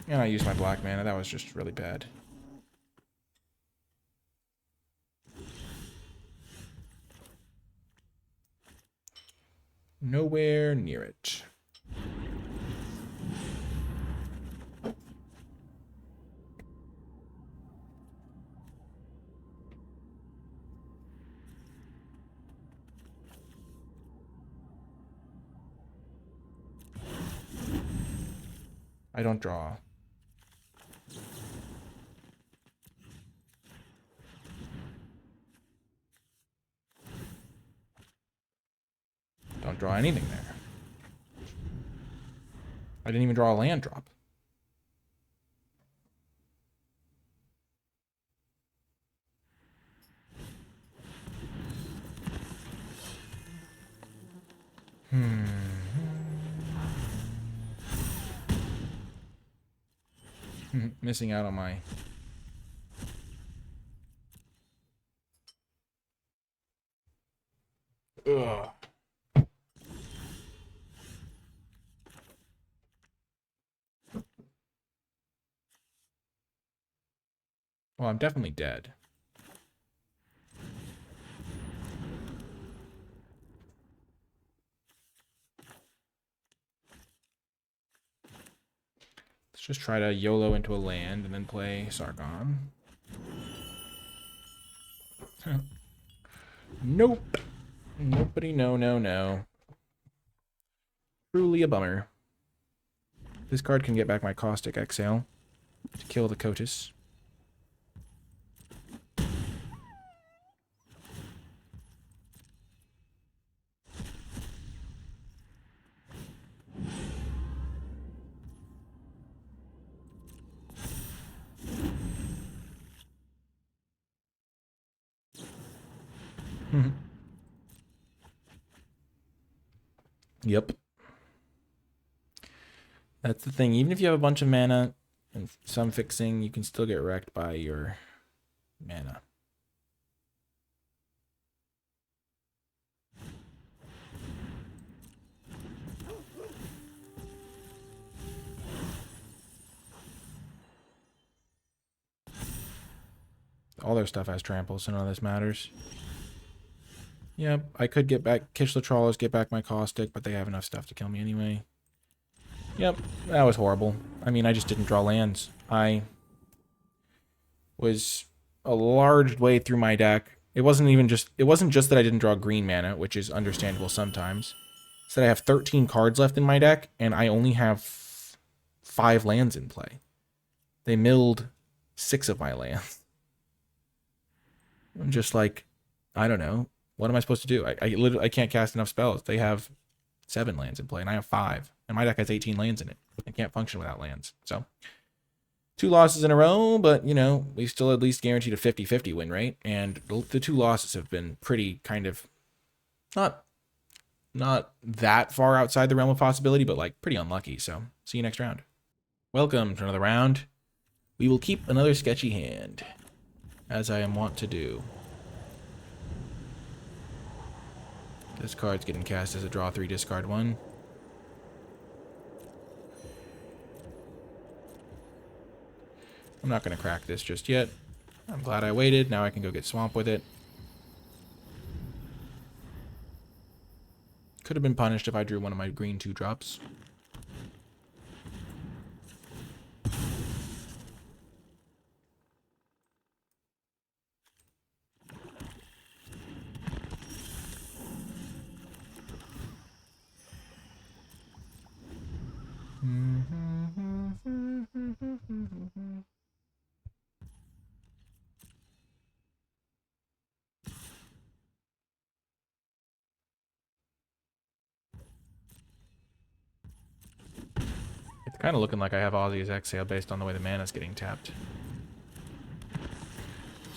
A: And I used my black mana. That was just really bad. Nowhere near it. I don't draw. Don't draw anything there. I didn't even draw a land drop. Missing out on my... Ugh. Well, I'm definitely dead. Let's just try to YOLO into a land and then play Sargon. Nope. Nobody, no. Truly a bummer. This card can get back my Caustic Exhale to kill the Cotis. Yep. That's the thing. Even if you have a bunch of mana and some fixing, you can still get wrecked by your mana. All their stuff has trample, so none of this matters. Yep, I could get back Kish the Trawlers, get back my Caustic, but they have enough stuff to kill me anyway. Yep, that was horrible. I mean, I just didn't draw lands. I was a large way through my deck. It wasn't just that I didn't draw green mana, which is understandable sometimes. It's that I have 13 cards left in my deck, and I only have 5 lands in play. They milled 6 of my lands. I'm just like, I don't know. What am I supposed to do? I literally can't cast enough spells. They have 7 lands in play, and I have 5. And my deck has 18 lands in it. I can't function without lands. So, 2 losses in a row, but, you know, we still at least guaranteed a 50-50 win rate. And the 2 losses have been pretty kind of not that far outside the realm of possibility, but, like, pretty unlucky. So, see you next round. Welcome to another round. We will keep another sketchy hand, as I am wont to do. This card's getting cast as a draw 3, discard 1. I'm not going to crack this just yet. I'm glad I waited. Now I can go get Swamp with it. Could have been punished if I drew one of my green 2-drops. It's kind of looking like I have Ozzy's Exhale based on the way the mana's getting tapped.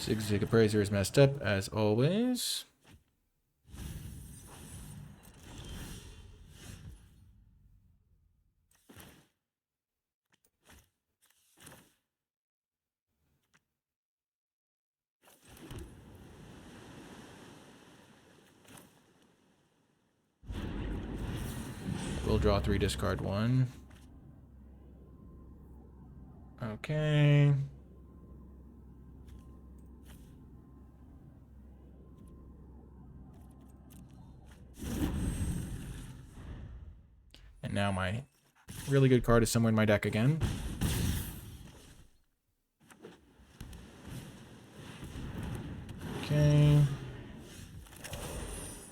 A: Zig Appraiser is messed up, as always. We'll draw 3, discard 1. Okay. And now my really good card is somewhere in my deck again. Okay.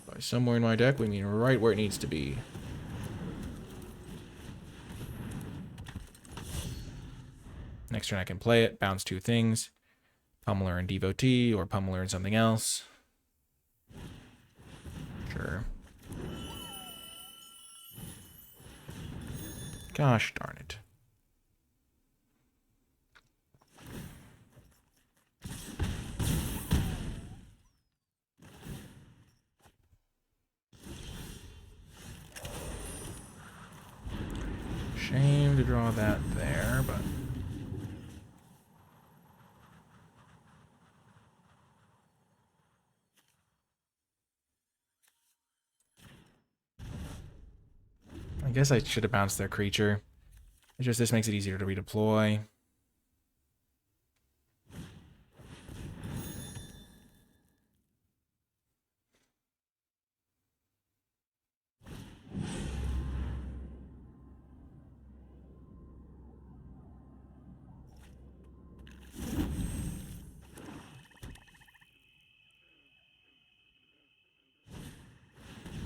A: By somewhere in my deck, we mean right where it needs to be. Next turn I can play it, bounce 2 things. Pummeler and Devotee, or Pummeler and something else. Sure. Gosh darn it. Shame to draw that there, but... I guess I should have bounced their creature. It's just this makes it easier to redeploy.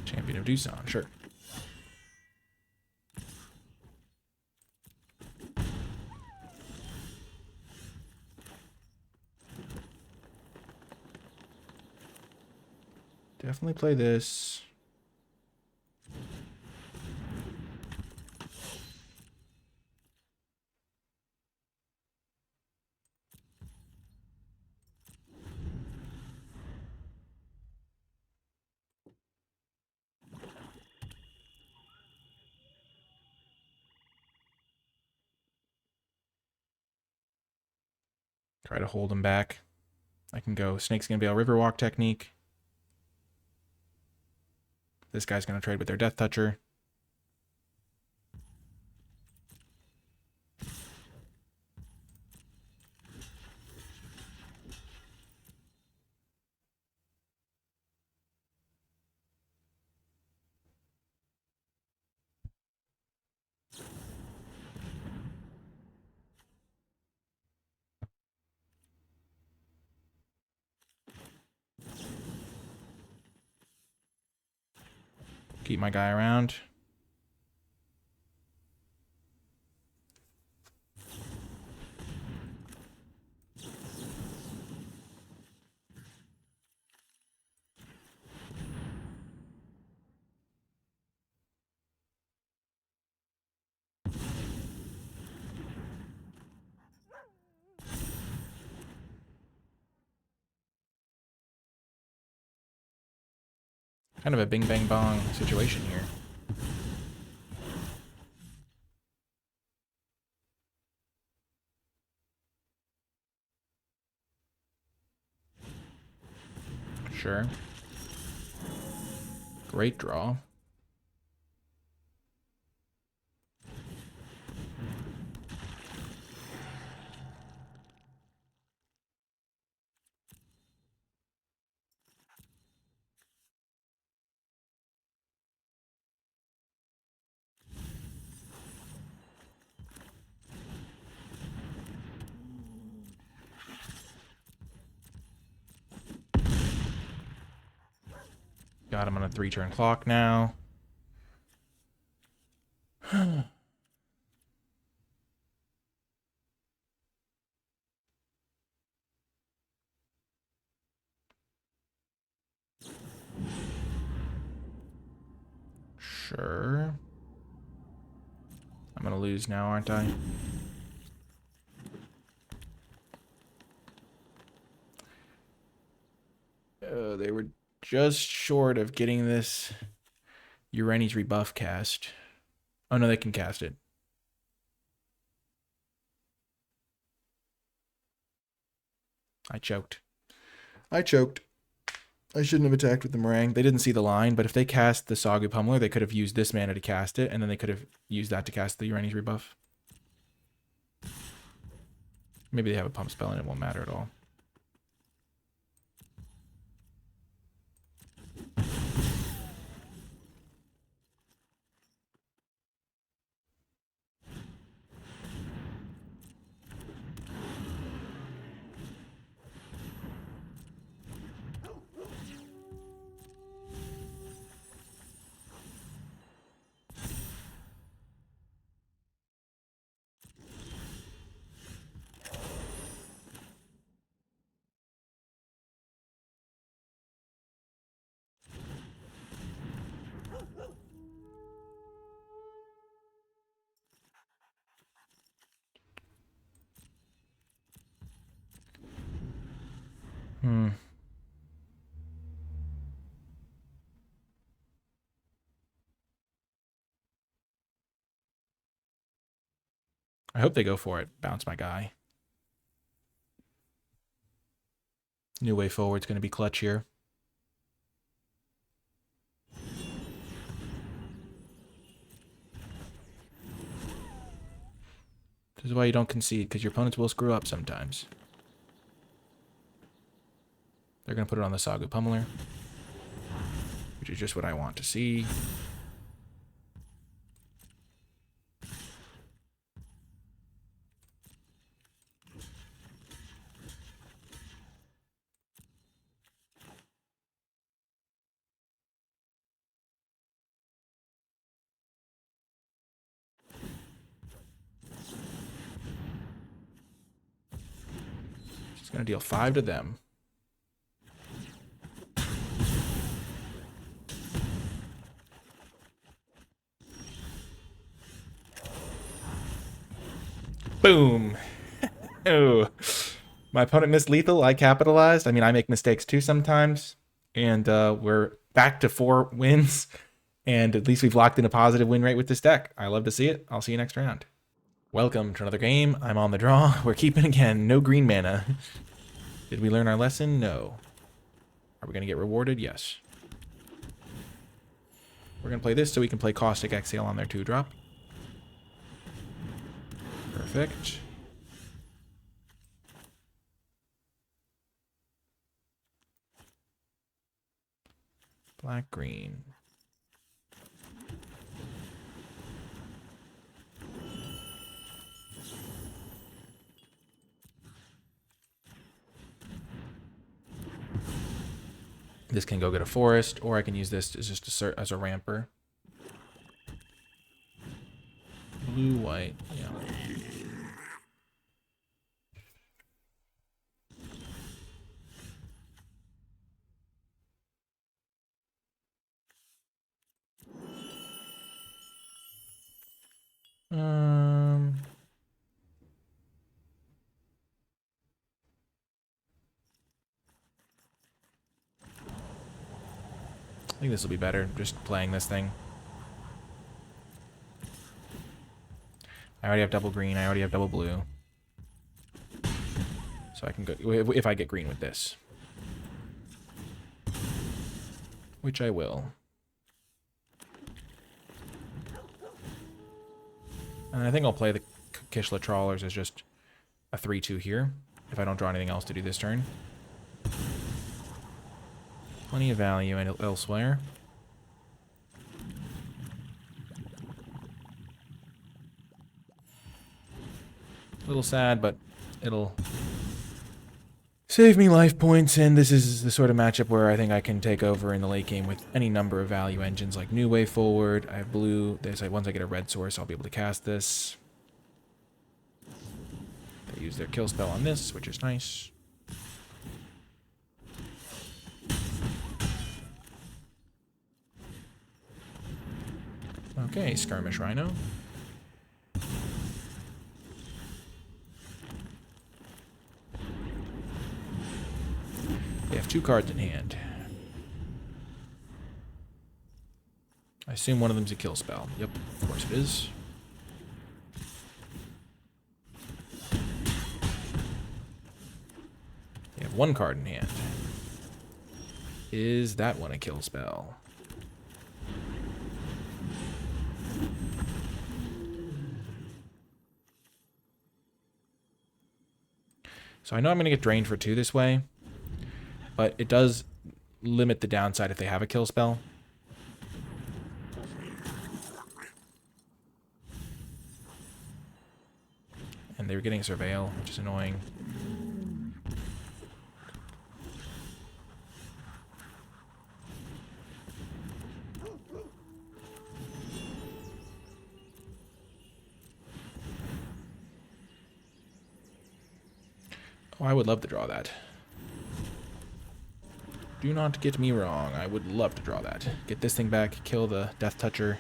A: Champion of Doosan, sure. Definitely play this. Try to hold him back. I can go Snake's gonna be a Riverwalk technique. This guy's gonna trade with their Death Toucher. Keep my guy around. Kind of a bing bang bong situation here. Sure. Great draw. Got him on a 3-turn clock now. Sure. I'm gonna lose now, aren't I? They were just short of getting this Urani's rebuff cast. Oh no, they can cast it. I choked. I shouldn't have attacked with the Meringue. They didn't see the line, but if they cast the Sagu Pummeler, they could have used this mana to cast it, and then they could have used that to cast the Urani's rebuff. Maybe they have a pump spell and it won't matter at all. I hope they go for it. Bounce my guy. New way forward's going to be clutch here. This is why you don't concede, because your opponents will screw up sometimes. They're going to put it on the Sagu Pummeler, which is just what I want to see. It's going to deal 5 to them. Boom. Oh, my opponent missed lethal. I capitalized. I mean, I make mistakes too sometimes. And we're back to 4 wins. And at least we've locked in a positive win rate with this deck. I love to see it. I'll see you next round. Welcome to another game. I'm on the draw. We're keeping again. No green mana. Did we learn our lesson? No. Are we going to get rewarded? Yes. We're going to play this so we can play Caustic Exhale on their 2-drop. Perfect. Black, green. This can go get a forest, or I can use this as just as a ramper. Blue, white, yeah. I think this will be better, just playing this thing. I already have double green, I already have double blue. So I can go, if I get green with this. Which I will. And I think I'll play the Kishla Trawlers as just a 3-2 here, if I don't draw anything else to do this turn. Plenty of value elsewhere. A little sad, but it'll save me life points, and this is the sort of matchup where I think I can take over in the late game with any number of value engines like New Way Forward. I have blue. There's like, once I get a red source, I'll be able to cast this. They use their kill spell on this, which is nice. Okay, Skirmish Rhino. They have 2 cards in hand. I assume one of them's a kill spell. Yep, of course it is. They have 1 card in hand. Is that one a kill spell? So I know I'm going to get drained for 2 this way, but it does limit the downside if they have a kill spell. And they were getting Surveil, which is annoying. Oh, I would love to draw that. Do not get me wrong. I would love to draw that. Get this thing back, kill the Death Toucher.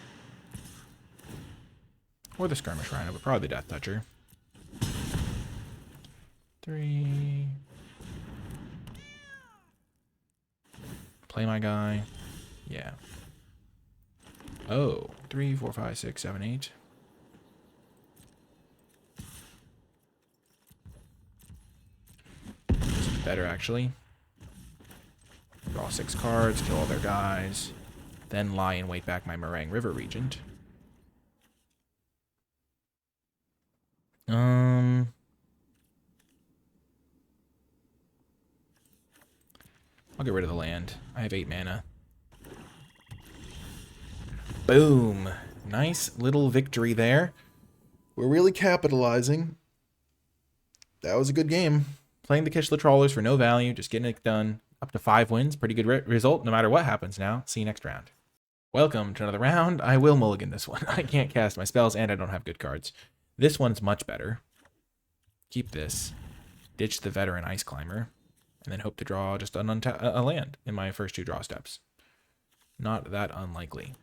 A: Or the Skirmish Rhino, but probably the Death Toucher. 3. Play my guy. Yeah. Oh, 3, 4, 5, 6, 7, 8. Better, actually. Draw 6 cards, kill all their guys, then lie in wait back my Meringue River Regent. I'll get rid of the land. I have 8 mana. Boom. Nice little victory there. We're really capitalizing. That was a good game. Playing the Kishla Trawlers for no value, just getting it done. Up to 5 wins. Pretty good result no matter what happens now. See you next round. Welcome to another round. I will mulligan this one. I can't cast my spells and I don't have good cards. This one's much better. Keep this. Ditch the Veteran Ice Climber. And then hope to draw just a land in my first 2 draw steps. Not that unlikely.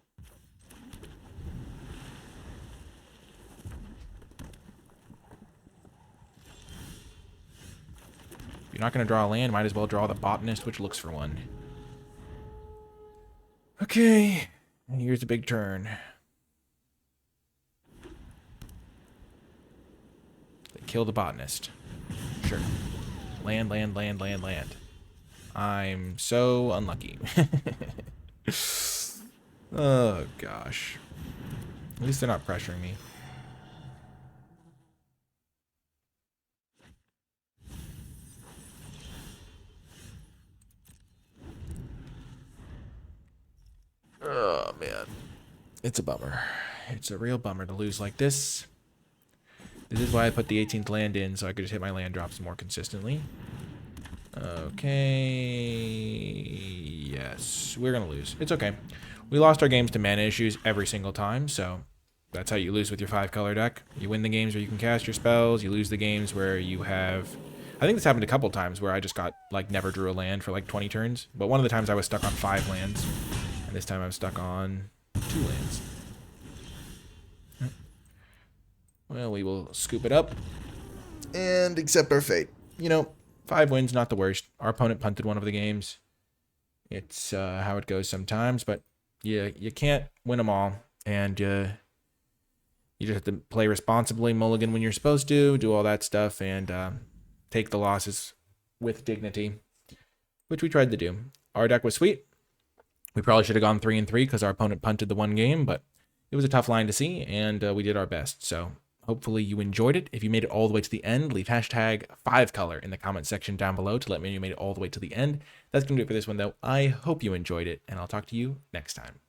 A: If you're not going to draw a land, might as well draw the Botanist, which looks for one. Okay, here's a big turn. They kill the Botanist. Sure. Land, land, land, land, land. I'm so unlucky. Oh, gosh. At least they're not pressuring me. Oh, man. It's a bummer. It's a real bummer to lose like this. This is why I put the 18th land in, so I could just hit my land drops more consistently. Okay. Yes. We're going to lose. It's okay. We lost our games to mana issues every single time, so that's how you lose with your 5-color deck. You win the games where you can cast your spells. You lose the games where you have... I think this happened a couple times where I just got, like, never drew a land for, like, 20 turns. But one of the times I was stuck on 5 lands. And this time I'm stuck on 2 lands. Well, we will scoop it up and accept our fate. You know, 5 wins, not the worst. Our opponent punted one of the games. It's how it goes sometimes, but you can't win them all. And you just have to play responsibly, mulligan when you're supposed to, do all that stuff, and take the losses with dignity, which we tried to do. Our deck was sweet. We probably should have gone 3-3 because our opponent punted the one game, but it was a tough line to see, and we did our best. So hopefully you enjoyed it. If you made it all the way to the end, leave hashtag 5color in the comment section down below to let me know you made it all the way to the end. That's going to do it for this one, though. I hope you enjoyed it, and I'll talk to you next time.